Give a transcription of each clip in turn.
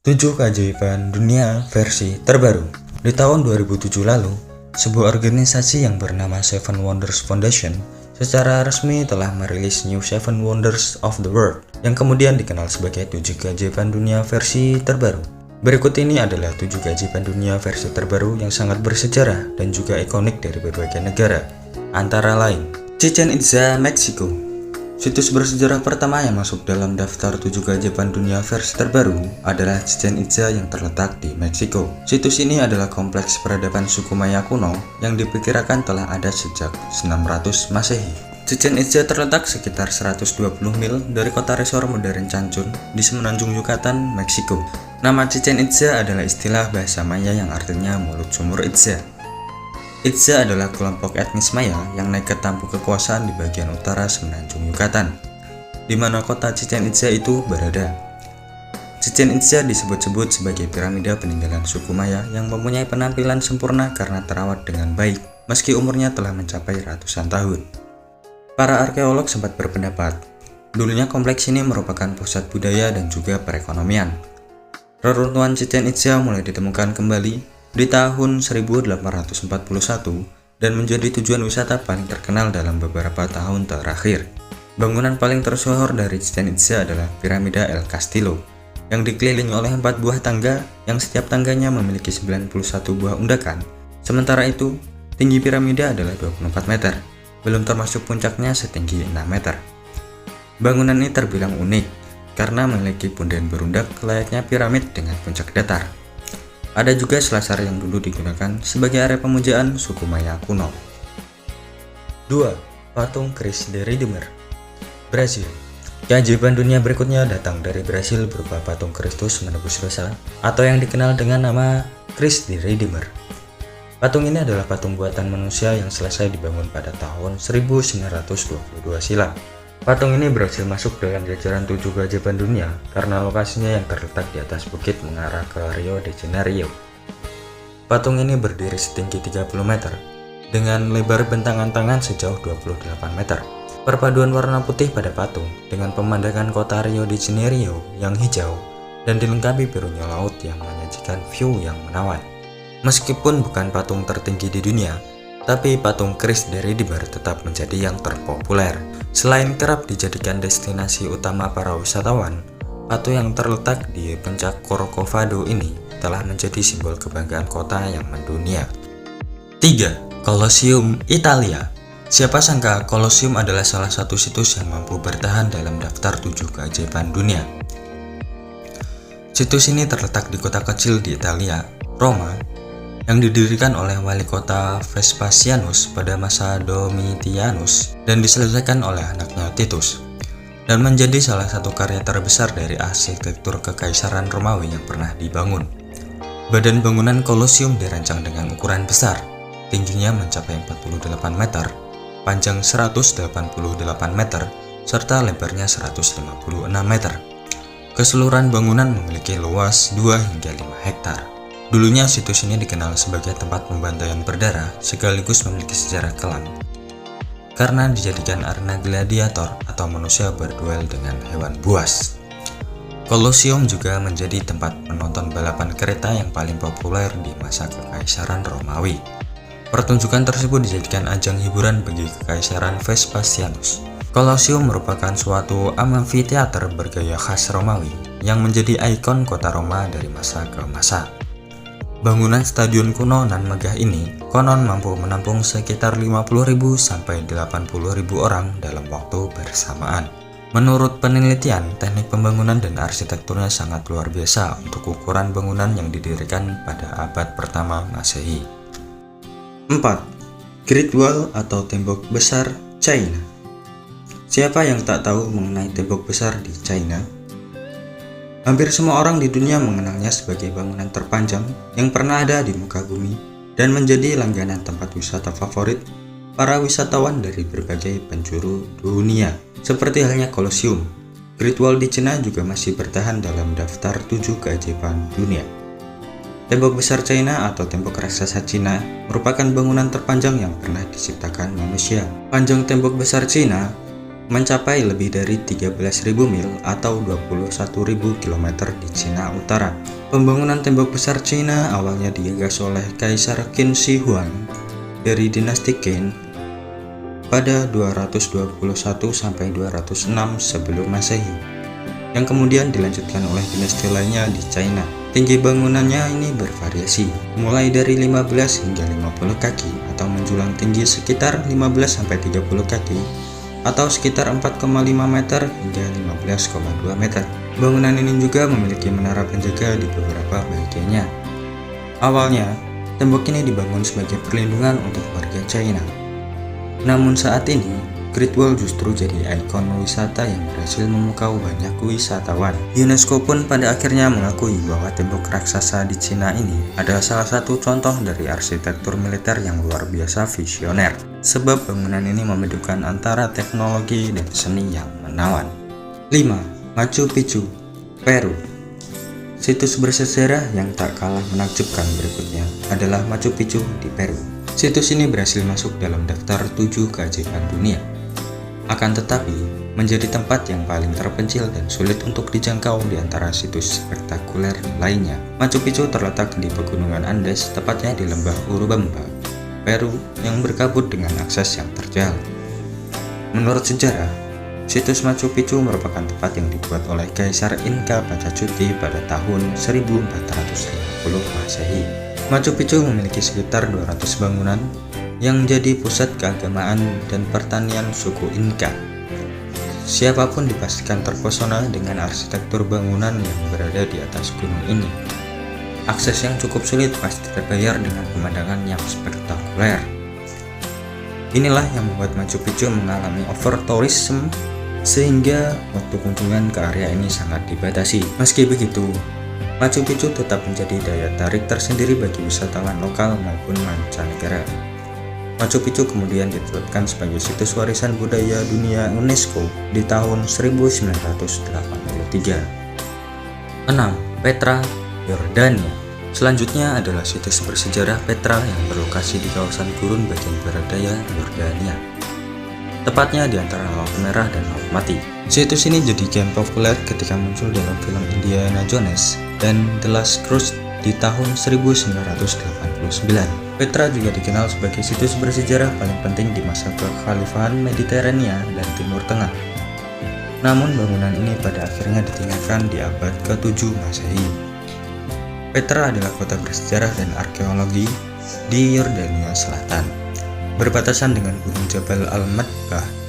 7 keajaiban dunia versi terbaru. Di tahun 2007 lalu, sebuah organisasi yang bernama Seven Wonders Foundation secara resmi telah merilis New Seven Wonders of the World yang kemudian dikenal sebagai 7 keajaiban dunia versi terbaru. Berikut ini adalah 7 keajaiban dunia versi terbaru yang sangat bersejarah dan juga ikonik dari berbagai negara. Antara lain, Chichén Itzá, Meksiko. Situs bersejarah pertama yang masuk dalam daftar 7 keajaiban dunia versi terbaru adalah Chichén Itzá yang terletak di Meksiko. Situs ini adalah kompleks peradaban suku Maya kuno yang diperkirakan telah ada sejak 600 Masehi. Chichén Itzá terletak sekitar 120 mil dari kota resor modern Cancún di semenanjung Yucatan, Meksiko. Nama Chichén Itzá adalah istilah bahasa Maya yang artinya mulut sumur Itzá. Itzá adalah kelompok etnis Maya yang naik ke tampuk kekuasaan di bagian utara semenanjung Yucatan, di mana kota Chichén Itzá itu berada. Chichén Itzá disebut-sebut sebagai piramida peninggalan suku Maya yang mempunyai penampilan sempurna karena terawat dengan baik, meski umurnya telah mencapai ratusan tahun. Para arkeolog sempat berpendapat, dulunya kompleks ini merupakan pusat budaya dan juga perekonomian. Reruntuhan Chichén Itzá mulai ditemukan kembali di tahun 1841 dan menjadi tujuan wisata paling terkenal dalam beberapa tahun terakhir. Bangunan paling tersohor dari Chichén Itzá adalah Piramida El Castillo yang dikelilingi oleh 4 buah tangga yang setiap tangganya memiliki 91 buah undakan. Sementara itu, tinggi piramida adalah 24 meter, belum termasuk puncaknya setinggi 6 meter. Bangunan ini terbilang unik karena memiliki punden berundak layaknya piramid dengan puncak datar. Ada juga selasar yang dulu digunakan sebagai area pemujaan suku Maya kuno. 2. Patung Cristo de Redeemer, Brasil. Keajaiban dunia berikutnya datang dari Brasil berupa patung Kristus menebus dosa atau yang dikenal dengan nama Cristo de Redeemer. Patung ini adalah patung buatan manusia yang selesai dibangun pada tahun 1922 silam. Patung ini berhasil masuk dalam jajaran 7 keajaiban dunia karena lokasinya yang terletak di atas bukit mengarah ke Rio de Janeiro. Patung ini berdiri setinggi 30 meter dengan lebar bentangan tangan sejauh 28 meter. Perpaduan warna putih pada patung dengan pemandangan kota Rio de Janeiro yang hijau dan dilengkapi birunya laut yang menyajikan view yang menawan. Meskipun bukan patung tertinggi di dunia, tapi patung Cristo de Redeemer tetap menjadi yang terpopuler. Selain kerap dijadikan destinasi utama para wisatawan, patung yang terletak di puncak Corcovado ini telah menjadi simbol kebanggaan kota yang mendunia. 3. Colosseum, Italia. Siapa sangka Colosseum adalah salah satu situs yang mampu bertahan dalam daftar 7 keajaiban dunia. Situs ini terletak di kota kecil di Italia, Roma, yang didirikan oleh wali kota Vespasianus pada masa Domitianus dan diselesaikan oleh anaknya Titus, dan menjadi salah satu karya terbesar dari arsitektur kekaisaran Romawi yang pernah dibangun. Badan bangunan Colosseum dirancang dengan ukuran besar, tingginya mencapai 48 meter, panjang 188 meter, serta lebarnya 156 meter. Keseluruhan bangunan memiliki luas 2 hingga 5 hektar. Dulunya situs ini dikenal sebagai tempat pembantaian berdarah sekaligus memiliki sejarah kelam karena dijadikan arena gladiator atau manusia berduel dengan hewan buas. Colosseum juga menjadi tempat menonton balapan kereta yang paling populer di masa Kekaisaran Romawi. Pertunjukan tersebut dijadikan ajang hiburan bagi Kekaisaran Vespasianus. Colosseum merupakan suatu amfiteater bergaya khas Romawi yang menjadi ikon kota Roma dari masa ke masa. Bangunan stadion kuno nan megah ini konon mampu menampung sekitar 50.000 sampai 80.000 orang dalam waktu bersamaan. Menurut penelitian, teknik pembangunan dan arsitekturnya sangat luar biasa untuk ukuran bangunan yang didirikan pada abad pertama Masehi. 4. Great Wall atau Tembok Besar China. Siapa yang tak tahu mengenai tembok besar di China? Hampir semua orang di dunia mengenalnya sebagai bangunan terpanjang yang pernah ada di muka bumi dan menjadi langganan tempat wisata favorit para wisatawan dari berbagai penjuru dunia. Seperti halnya Colosseum, Great Wall di Cina juga masih bertahan dalam daftar 7 keajaiban dunia. Tembok besar China atau tembok raksasa Cina merupakan bangunan terpanjang yang pernah diciptakan manusia. Panjang tembok besar China mencapai lebih dari 13.000 mil atau 21.000 km di Cina Utara. Pembangunan tembok besar Cina awalnya digagas oleh Kaisar Qin Shi Huang dari dinasti Qin pada 221 sampai 206 sebelum Masehi, yang kemudian dilanjutkan oleh dinasti lainnya di China. Tinggi bangunannya ini bervariasi, mulai dari 15 hingga 50 kaki atau menjulang tinggi sekitar 15 sampai 30 kaki atau sekitar 4,5 meter hingga 15,2 meter. Bangunan ini juga memiliki menara penjaga di beberapa bagiannya. Awalnya, tembok ini dibangun sebagai perlindungan untuk warga China. Namun saat ini, Great Wall justru jadi ikon wisata yang berhasil memukau banyak wisatawan. UNESCO pun pada akhirnya mengakui bahwa tembok raksasa di Cina ini adalah salah satu contoh dari arsitektur militer yang luar biasa visioner, sebab bangunan ini memadukan antara teknologi dan seni yang menawan. 5. Machu Picchu, Peru. Situs bersejarah yang tak kalah menakjubkan berikutnya adalah Machu Picchu di Peru. Situs ini berhasil masuk dalam daftar 7 keajaiban dunia. Akan tetapi, menjadi tempat yang paling terpencil dan sulit untuk dijangkau di antara situs spektakuler lainnya. Machu Picchu terletak di pegunungan Andes, tepatnya di lembah Urubamba, Peru, yang berkabut dengan akses yang terjal. Menurut sejarah, situs Machu Picchu merupakan tempat yang dibuat oleh Kaisar Inca Pachacuti pada tahun 1450 Masehi. Machu Picchu memiliki sekitar 200 bangunan yang menjadi pusat keagamaan dan pertanian suku Inca. Siapapun dipastikan terpesona dengan arsitektur bangunan yang berada di atas gunung ini. Akses yang cukup sulit pasti terbayar dengan pemandangan yang spektakuler. Inilah yang membuat Machu Picchu mengalami over-tourism, sehingga waktu kunjungan ke area ini sangat dibatasi. Meski begitu, Machu Picchu tetap menjadi daya tarik tersendiri bagi wisatawan lokal maupun mancanegara. Machu Picchu kemudian ditetapkan sebagai situs warisan budaya dunia UNESCO di tahun 1983. 6. Petra, Yordania. Selanjutnya adalah situs bersejarah Petra yang berlokasi di kawasan gurun bagian barat daya Yordania, tepatnya di antara Laut Merah dan Laut Mati. Situs ini jadi game populer ketika muncul dalam film Indiana Jones dan The Last Crusade di tahun 1989. Petra juga dikenal sebagai situs bersejarah paling penting di masa kekhalifahan Mediterania dan Timur Tengah. Namun bangunan ini pada akhirnya ditinggalkan di abad ke-7 Masehi. Petra adalah kota bersejarah dan arkeologi di Yordania Selatan, berbatasan dengan Gunung Jabal Al-Madbah,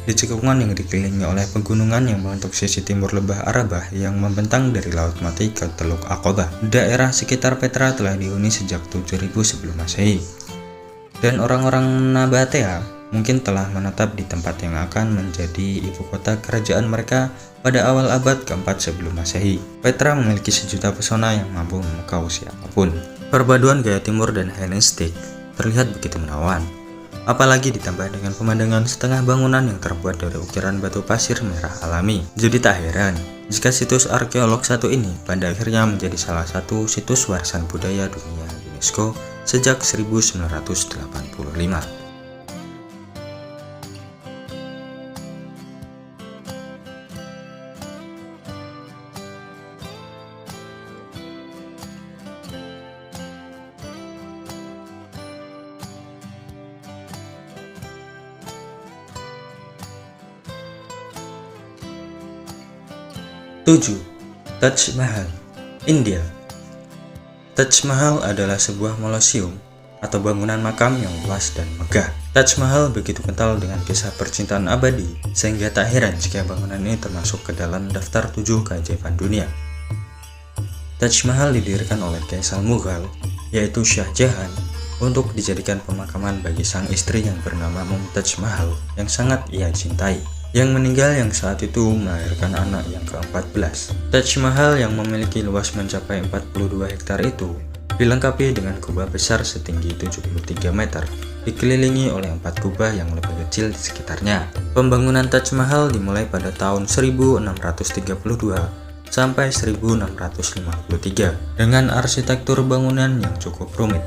di cekungan yang dikelilingi oleh pegunungan yang membentuk sisi timur lembah Arabah yang membentang dari Laut Mati ke Teluk Aqaba. Daerah sekitar Petra telah dihuni sejak 7000 sebelum Masehi, dan orang-orang Nabatea mungkin telah menetap di tempat yang akan menjadi ibu kota kerajaan mereka pada awal abad keempat sebelum Masehi. Petra memiliki sejuta pesona yang mampu memukau siapapun. Perpaduan gaya timur dan Hellenistik terlihat begitu menawan, apalagi ditambah dengan pemandangan setengah bangunan yang terbuat dari ukiran batu pasir merah alami. Jadi tak heran jika situs arkeolog satu ini pada akhirnya menjadi salah satu situs warisan budaya dunia UNESCO sejak 1985. 7. Taj Mahal, India. Taj Mahal adalah sebuah mausoleum atau bangunan makam yang luas dan megah. Taj Mahal begitu kental dengan kisah percintaan abadi, sehingga tak heran jika bangunan ini termasuk ke dalam daftar 7 keajaiban dunia. Taj Mahal didirikan oleh Kaisar Mughal, yaitu Shah Jahan, untuk dijadikan pemakaman bagi sang istri yang bernama Mumtaz Mahal yang sangat ia cintai, yang meninggal yang saat itu melahirkan anak yang ke-14. Taj Mahal yang memiliki luas mencapai 42 hektar itu dilengkapi dengan kubah besar setinggi 73 meter, dikelilingi oleh 4 kubah yang lebih kecil di sekitarnya. Pembangunan Taj Mahal dimulai pada tahun 1632 sampai 1653 dengan arsitektur bangunan yang cukup rumit.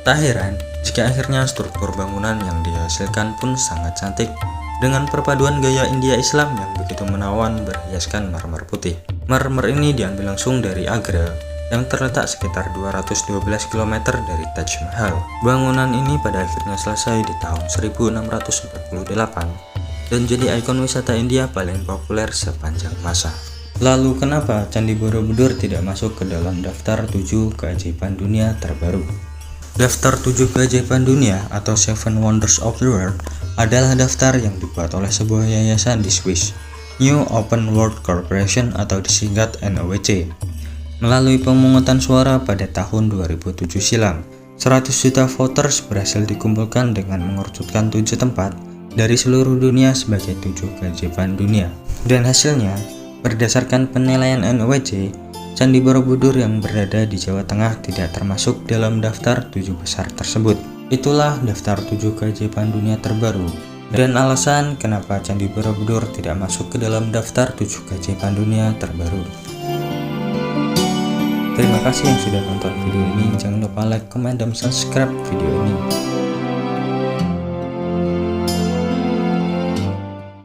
Tak heran jika akhirnya struktur bangunan yang dihasilkan pun sangat cantik dengan perpaduan gaya India Islam yang begitu menawan berhiaskan marmer putih. Marmer ini diambil langsung dari Agra yang terletak sekitar 212 km dari Taj Mahal. Bangunan ini pada akhirnya selesai di tahun 1648 dan jadi ikon wisata India paling populer sepanjang masa. Lalu kenapa Candi Borobudur tidak masuk ke dalam daftar 7 keajaiban dunia terbaru? Daftar 7 keajaiban dunia atau Seven Wonders of the World adalah daftar yang dibuat oleh sebuah yayasan di Swiss, New Open World Corporation atau disingkat NOWC. Melalui pemungutan suara pada tahun 2007 silam, 100 juta voters berhasil dikumpulkan dengan mengerucutkan 7 tempat dari seluruh dunia sebagai 7 keajaiban dunia. Dan hasilnya, berdasarkan penilaian NOWC, Candi Borobudur yang berada di Jawa Tengah tidak termasuk dalam daftar 7 besar tersebut. Itulah daftar 7 keajaiban dunia terbaru dan alasan kenapa Candi Borobudur tidak masuk ke dalam daftar 7 keajaiban dunia terbaru. Terima kasih yang sudah nonton video ini. Jangan lupa like, comment, dan subscribe video ini.